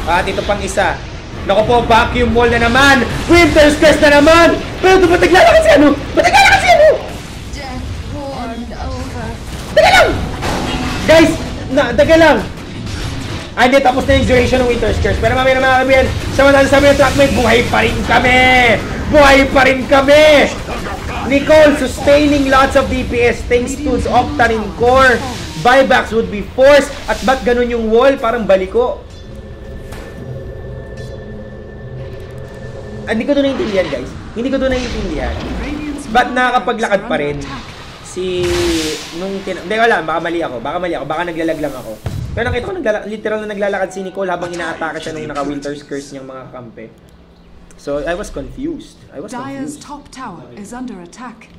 At ito pang isa, naku po, vacuum wall na naman, Winter's Curse na naman, pero ito, ba't naglalakad si ano? Ba't naglalakad si ano? Death warmed over. Taga lang! Guys, taga lang! Ay, hindi, tapos na yung duration ng Winter's Curse, pero mamaya na mga kaibigan, samantala sabi ng trackmate, buhay pa rin kami! Buhay pa rin kami! Nicole sustaining lots of DPS thanks to Octarine Core. Buybacks would be forced. At ba't ganun yung wall? Parang baliko. Hindi ko ito naiintindihan, guys. Hindi ko ito naiintindihan. Ba't nakakapaglakad pa rin si... Hindi ko alam, baka mali ako. Baka naglalag lang ako. Pero nakita ko literal na naglalakad si Nicole habang inaatake siya nung naka-Winter's Curse niyang mga kampe. So, I was confused. Dire's top tower is under attack.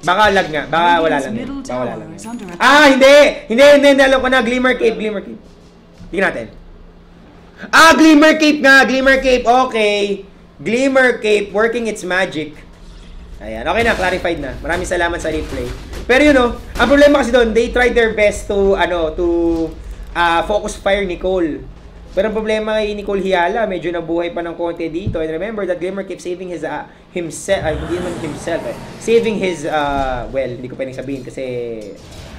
Baka lag nga. Baka wala lang. Middle Baka wala lang. tower is under attack. Ah, hindi. Alam ko na. Glimmer Cape. Tingnan natin. Ah, Glimmer Cape nga. Glimmer Cape. Okay. Glimmer Cape working its magic. Ayan. Okay na. Clarified na. Maraming salamat sa replay. Pero ang problema kasi doon, they tried their best to, focus fire Nicole. Pero ang problema kay Nicole Hiala, medyo nabuhay pa ng konti dito. And remember that Glimmer keeps saving his himself, hindi naman himself saving his, hindi ko pwedeng sabihin kasi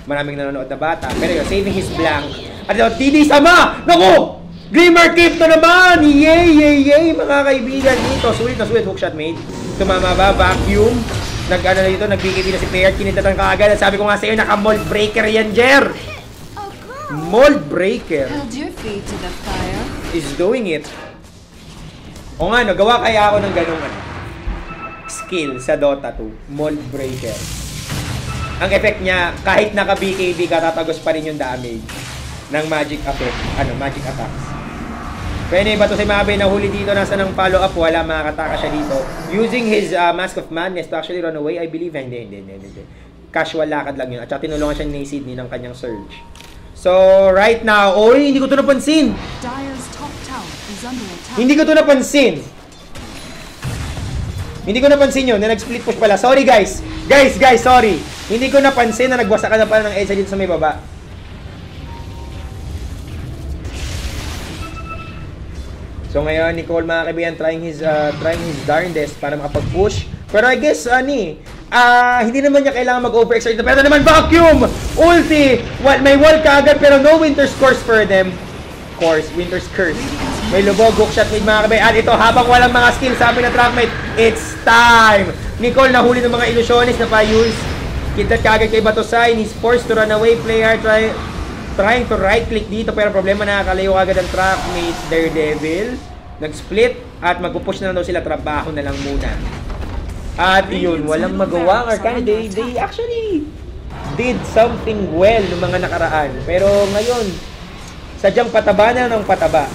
maraming nanonood na bata. Pero saving his blank. At DD Sama! Naku! Glimmer Cape na naman! Yay! Mga kaibigan dito. Sulit na sulit. Hookshot made. Tumama ba? Vacuum. Nag-BKB na si player. Kinitatan ka agad. At sabi ko nga sa'yo, naka-mold breaker yan, Jer! Mold Breaker Held your feet to the fire. is doing it. O nga, gawa kaya ako ng ganong skill sa Dota 2. Mold Breaker. Ang effect niya, kahit naka-BKB ka, tatagos pa rin yung damage ng magic effect. Magic attacks. Pwede ba ito si Mabe na huli dito, nasa ng follow-up, wala, makakataka siya dito. Using his Mask of Madness to actually run away, I believe. Hindi. Casual lakad lang yun. At saka tinulungan siya ni Sydney ng kanyang surge. So, right now, hindi ko ito napansin. Dire's top tower is under attack. Hindi ko ito napansin. Hindi ko napansin yun, na nag-split push pala. Sorry, guys. Guys, sorry. Hindi ko napansin na nagwasakan na pala ng EDSA dito sa may baba. So, ngayon, Nicole, mga kaibigan, trying his darndest para makapag-push. Pero I guess, hindi naman niya kailangan mag-overexert. Pero naman, vacuum! Ulti! May wall ka agad, pero no Winter's Curse for them. Winter's Curse. May lubog, hookshot mid, mga kabay. At ito, habang walang mga skill, sabi na trackmate, it's time! Nicole, nahuli ng mga illusionist na pa-use. Kita kagad kay Batusay. He's forced to run away. Player trying to right-click dito. Pero problema, nakakalayo agad ang trackmate. Daredevil. Nag-split. At magpupush na daw sila. Trabaho na lang muna. At yun, walang magawa ang Arcani. They actually did something well ng mga nakaraan. Pero ngayon, sadyang pataba na ng pataba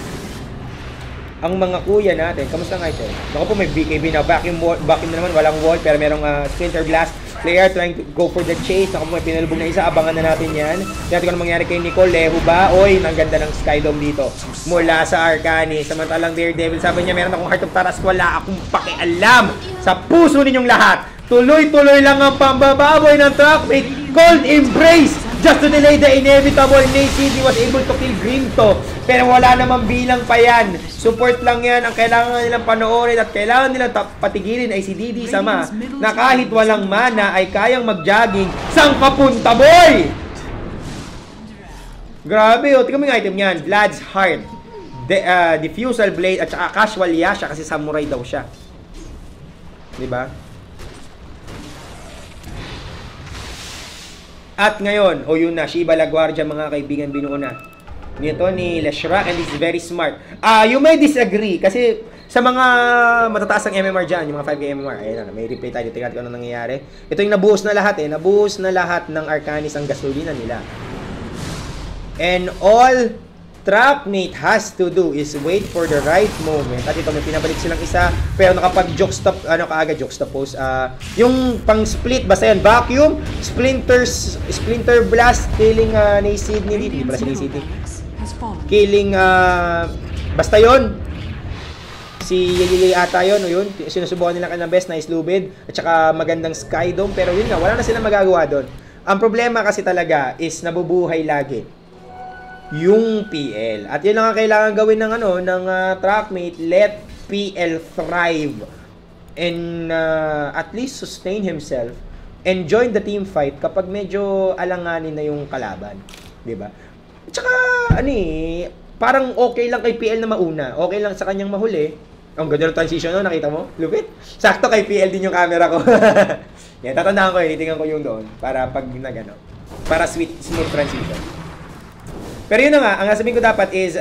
ang mga kuya natin. Kamusta nga ito? Naku po, may BKB na. Vacuum na naman, walang wall. Pero merong splinter glass. Player trying to go for the chase. Naku po, may pinalubog na isa. Abangan na natin yan. Tingnan ko anong mangyari kay Nicole. Leho ba? Oy, ang ganda ng Skydome dito. Mula sa Arcani. Samantalang Daredevil, sabi niya, meron akong Heart of Taras. Wala akong pakialam sa puso ninyong lahat. Tuloy-tuloy lang ang pambababoy ng trackmate. Cold Embrace! Just to delay the inevitable. Nacid was able to kill Grimto. Pero wala namang bilang pa yan. Support lang yan. Ang kailangan nilang panoorin at kailangan nilang patigilin ay si DD Sama na kahit walang mana ay kayang mag-jogging. Saan papunta, boy? Grabe, tingnan mo yung item yan. Vlad's Heart. Diffusal Blade at saka Casual Yasha kasi samurai daw siya. Diba? At ngayon, yun na, Shiva LaGuardia mga kaibigan, binuo na. Nito ni Leshra, and it's very smart. You may disagree kasi sa mga matataas ang MMR dyan, yung mga 5K MMR, ayun na, may replay tayo, tingnan ko ano nangyayari. Ito yung nabuhos na lahat nabuhos na lahat ng Arcanis ang gasolina nila. And all Trackmate has to do is wait for the right moment. At ito, may pinabalik silang isa, pero nakapag-juxtap, kaagad juxtapose. Yung pang-split, basta yan, vacuum, splinter blast, killing ni Sydney, hindi pala si Sydney. Killing, basta yon si Yeye ata yun, sinusubukan nila kanang best, nice lubid, at saka magandang sky dome, pero yun nga, wala na silang magagawa doon. Ang problema kasi talaga is nabubuhay lagi yung PL. At yun lang ang kailangan gawin ng ng Trackmate, let PL thrive and at least sustain himself and join the team fight kapag medyo alanganin na yung kalaban, 'di ba? At saka parang okay lang kay PL na mauna, okay lang sa kanyang mahuli. Ang ganda ng transition nakita mo? Lupit. Sakto kay PL din yung camera ko. Yan, tatandaan ko titingnan ko yung doon para pag para smooth transition. Pero yun na nga, ang sasabihin ko dapat is,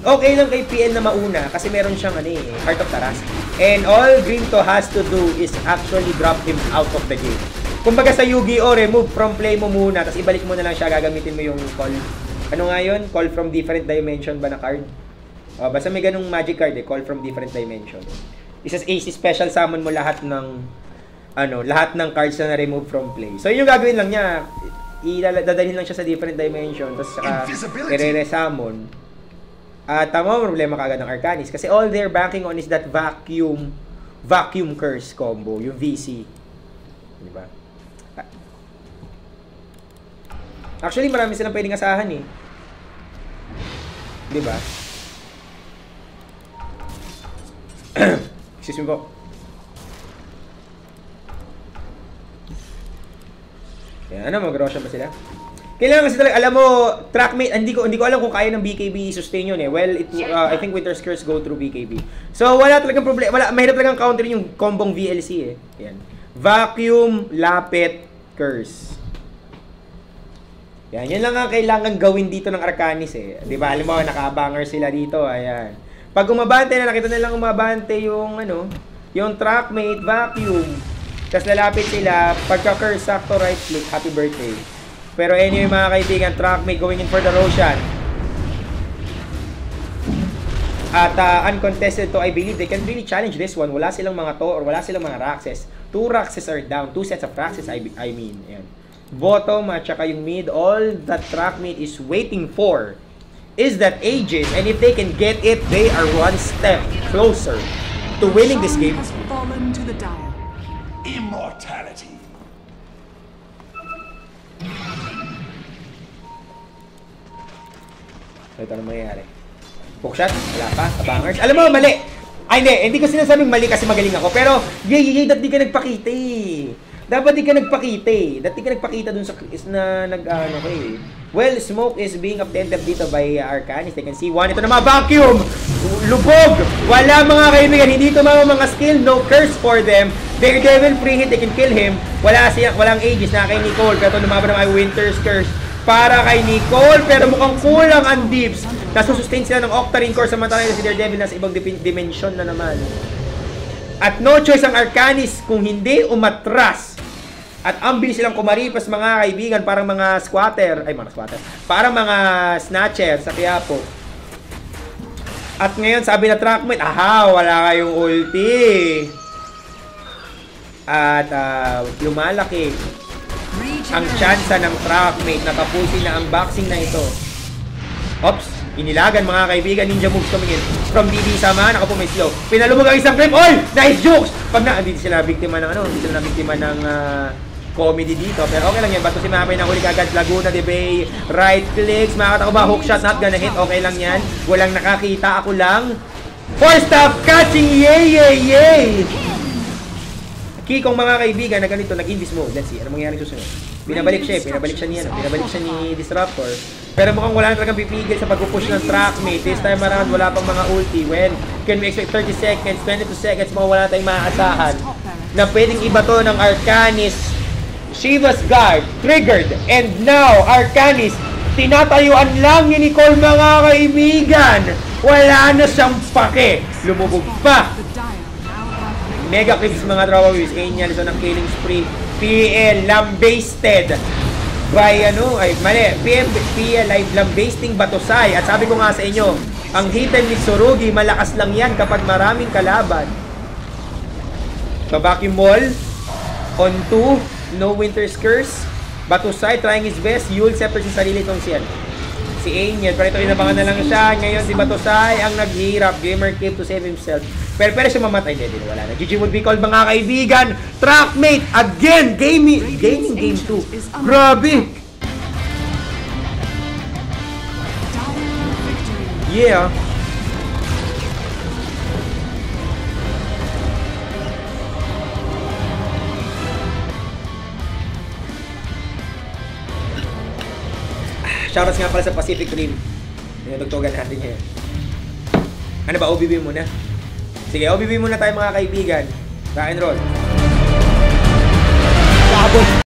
okay lang kay PL na mauna kasi meron siyang Heart of Taras. And all Grinto has to do is actually drop him out of the game. Kumbaga sa Yu-Gi-Oh! Remove from play mo muna, tapos ibalik mo na lang siya, gagamitin mo yung call. Ano nga yun? Call from different dimension ba na card? Basta may ganung magic card call from different dimension. Isas AC special summon mo lahat ng lahat ng cards na na-remove from play. So yun yung gagawin lang niya. Dadalhin lang siya sa different dimension, tapos saka i-re-summon. At tama mo problema kagad ng Arcanis kasi all they're banking on is that vacuum curse combo, yung VC. Di ba? Actually, marami silang pwedeng asahan Di ba? Excuse me po. Yan, mag-Roshan ba sila? Kailangan kasi talaga, alam mo, Trackmate, hindi ko alam kung kaya ng BKB sustain yun Well, I think Winter's Curse go through BKB. So, wala talagang problema. Mahirap talagang counter yung combong VLC Yan. Vacuum, Lapit, Curse. Yan lang ang kailangan gawin dito ng Arcanis Di ba? Alam mo, naka-banger sila dito. Ayan. Pag umabante na, nakita nilang umabante yung, yung Trackmate, Vacuum. Tapos lalapit sila, pagka-curse, sakto right click, happy birthday. Pero anyway mga kaibigan, Trackmate going in for the Roshan. At uncontested to, I believe they can really challenge this one. Wala silang mga to or wala silang mga Raxes. 2 Raxes are down, 2 sets of Raxes I mean. Ayan. Bottom at saka yung mid, all that Trackmate is waiting for is that Aegis. And if they can get it, they are one step closer to winning this game. Has fallen to the Dire. Immortality. Ito na mangyayari. Hookshot? Wala pa? Bangers? Alam mo, mali! Ay, hindi ko sinasabing mali kasi magaling ako. Pero, dapat di ka nagpakita Dapat di ka nagpakita Dapat di ka nagpakita dun sa Well, smoke is being obtained dito by Arcanis. They can see one. Ito na mga vacuum! Lubog! Wala mga kaibigan. Hindi ito mga skill. No curse for them. Daredevil free hit. They can kill him. Walang Aegis na kay Nicole. Pero ito lumaban na may Winter's Curse para kay Nicole. Pero mukhang kulang ang Dips. Nasusustain sila ng Octarine Core. Samantala si Daredevil nasa ibang dimension na naman. At no choice ang Arcanis kung hindi umatras. At ang bilis silang kumaripas mga kaibigan, parang mga squatter, parang mga snatcher sa Quiapo. At ngayon sabi na Trackmate, wala kayong ulti. At lumalaki ang tsansa ng Trackmate na tapusin na ang boxing na ito. Ops, inilagan mga kaibigan, ninja moves coming in from DD Sama, naka po may slow. Pinalubog ang isang clip, nice jokes! Pag hindi sila biktima ng hindi sila biktima ng comedy dito. Pero okay lang yan. Bato si Mamay na huli kagad. Laguna de Bay. Right clicks. Makakata ko ba? Hookshot. Not gonna hit. Okay lang yan. Walang nakakita. Ako lang. Force stop catching. Yay! Kikong mga kaibigan na ganito. Nag-invis mode. Let's see. Ano mangyayari susunod? Pinabalik siya ni Disruptor. Pero mukhang wala na talagang pipigil sa pag-push ng Trackmate. This time around, wala pang mga ulti. When can we expect 30 seconds, 22 seconds, mga wala tayong maaasahan na pwedeng iba to ng Arcanis Shiva's Guard, triggered, and now Arcanis, tinatayuan lang ni Nicole mga kaibigan. Wala na siyang pake. Lumubog pa. The Dire now have Mega clips mga tropa views. Angel, so ng killing spree. PL, lambasted. By PL live lambasting Batusay. At sabi ko nga sa inyo, ang hitten ni Tsurugi, malakas lang yan kapag maraming kalaban. Babaki Mall, on 2, no Winter's Curse. Batusay, trying his best. Yul, separate sa sarili itong si Angel. Pero ito, inabangan na lang siya. Ngayon, si Batusay ang naghihirap. Gamer came to save himself. Pero siya mamatay. Hindi, wala na. GG would be called mga kaibigan. Trackmate, again. Gaming game 2. Grabe. Yeah. Shoutouts nga pala sa Pacific Rim. Tinutugtugan natin ngayon. Ano ba? OBB muna? Sige, OBB muna tayo mga kaibigan. Rock and roll.